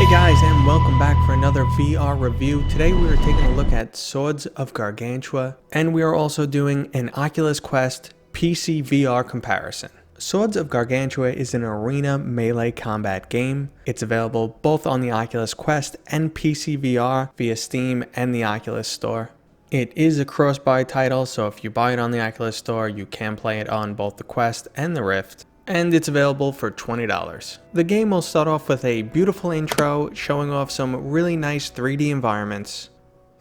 Hey guys, and welcome back for another VR review. Today we are taking a look at Swords of Gargantua, and we are also doing an Oculus Quest PCVR comparison. Swords of Gargantua is an arena melee combat game. It's available both on the Oculus Quest and PCVR via Steam and the Oculus Store. It is a cross-buy title, so if you buy it on the Oculus Store, you can play it on both the Quest and the Rift. And it's available for $20. The game will start off with a beautiful intro showing off some really nice 3D environments,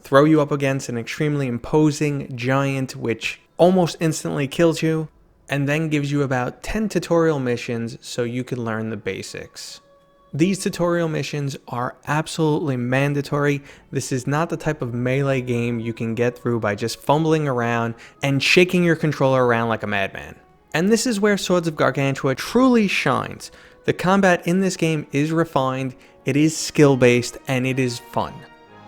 throw you up against an extremely imposing giant which almost instantly kills you, and then gives you about 10 tutorial missions so you can learn the basics. These tutorial missions are absolutely mandatory. This is not the type of melee game you can get through by just fumbling around and shaking your controller around like a madman. And this is where Swords of Gargantua truly shines. The combat in this game is refined, it is skill-based, and it is fun.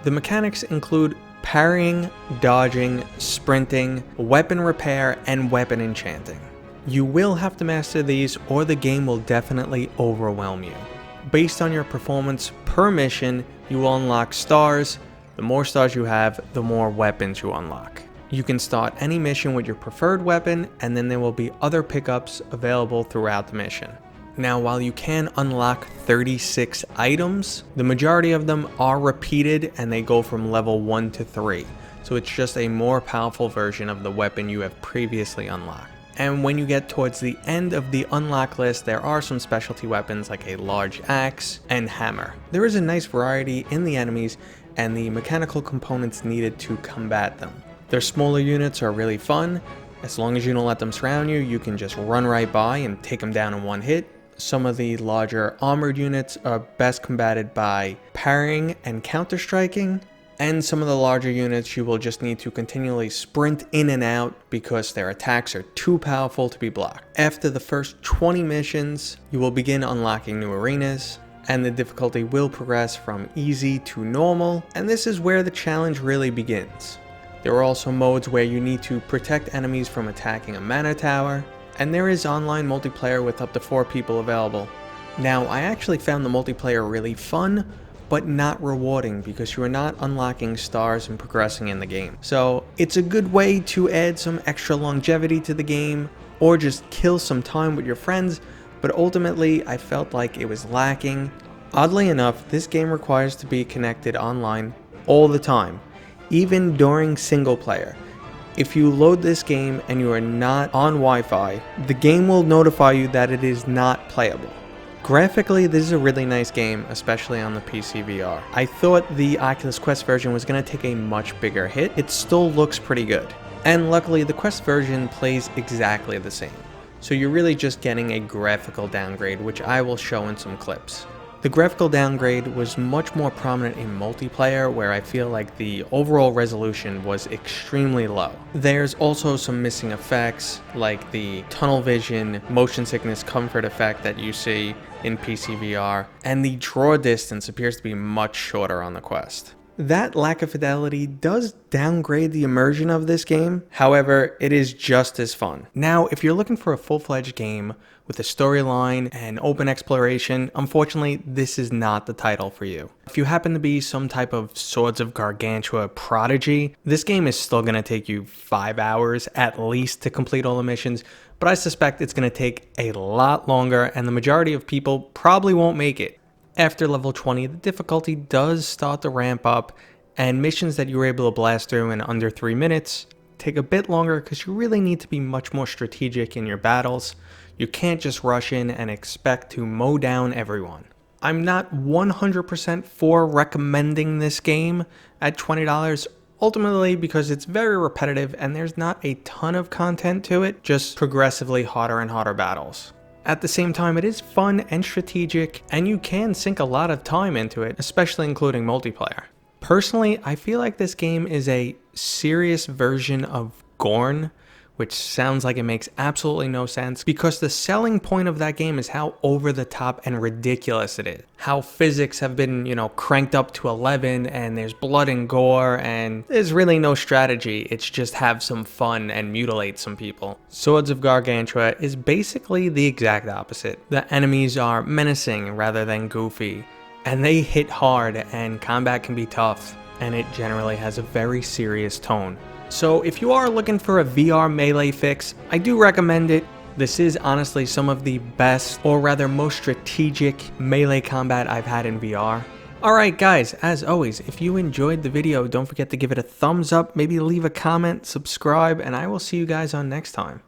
The mechanics include parrying, dodging, sprinting, weapon repair, and weapon enchanting. You will have to master these or the game will definitely overwhelm you. Based on your performance per mission, you will unlock stars. The more stars you have, the more weapons you unlock. You can start any mission with your preferred weapon, and then there will be other pickups available throughout the mission. Now, while you can unlock 36 items, the majority of them are repeated and they go from level 1 to 3. So it's just a more powerful version of the weapon you have previously unlocked. And when you get towards the end of the unlock list, there are some specialty weapons like a large axe and hammer. There is a nice variety in the enemies and the mechanical components needed to combat them. Their smaller units are really fun. As long as you don't let them surround you, you can just run right by and take them down in one hit. Some of the larger armored units are best combated by parrying and counter-striking. And some of the larger units you will just need to continually sprint in and out because their attacks are too powerful to be blocked. After the first 20 missions, you will begin unlocking new arenas, and the difficulty will progress from easy to normal, and this is where the challenge really begins. There are also modes where you need to protect enemies from attacking a mana tower, and there is online multiplayer with up to 4 people available. Now, I actually found the multiplayer really fun, but not rewarding because you are not unlocking stars and progressing in the game. So it's a good way to add some extra longevity to the game, or just kill some time with your friends, but ultimately I felt like it was lacking. Oddly enough, this game requires to be connected online all the time, even during single player. If you load this game and you are not on Wi-Fi, the game will notify you that it is not playable. Graphically, this is a really nice game, especially on the PCVR. I thought the Oculus Quest version was going to take a much bigger hit. It still looks pretty good. And luckily, the Quest version plays exactly the same. So you're really just getting a graphical downgrade, which I will show in some clips. The graphical downgrade was much more prominent in multiplayer, where I feel like the overall resolution was extremely low. There's also some missing effects, like the tunnel vision, motion sickness comfort effect that you see in PCVR, and the draw distance appears to be much shorter on the Quest. That lack of fidelity does downgrade the immersion of this game, however, it is just as fun. Now, if you're looking for a full-fledged game with a storyline and open exploration, unfortunately, this is not the title for you. If you happen to be some type of Swords of Gargantua prodigy, this game is still going to take you 5 hours at least to complete all the missions, but I suspect it's going to take a lot longer, and the majority of people probably won't make it. After level 20, the difficulty does start to ramp up, and missions that you were able to blast through in under 3 minutes take a bit longer because you really need to be much more strategic in your battles. You can't just rush in and expect to mow down everyone. I'm not 100% for recommending this game at $20, ultimately because it's very repetitive and there's not a ton of content to it, just progressively harder and harder battles. At the same time, it is fun and strategic, and you can sink a lot of time into it, especially including multiplayer. Personally, I feel like this game is a serious version of Gorn, which sounds like it makes absolutely no sense because the selling point of that game is how over the top and ridiculous it is. How physics have been, cranked up to 11 and there's blood and gore and there's really no strategy. It's just have some fun and mutilate some people. Swords of Gargantua is basically the exact opposite. The enemies are menacing rather than goofy. and they hit hard, and combat can be tough, and it generally has a very serious tone. So if you are looking for a VR melee fix, I do recommend it. This is honestly some of the best, or rather most strategic melee combat I've had in VR. Alright guys, as always, if you enjoyed the video, don't forget to give it a thumbs up, maybe leave a comment, subscribe, and I will see you guys on next time.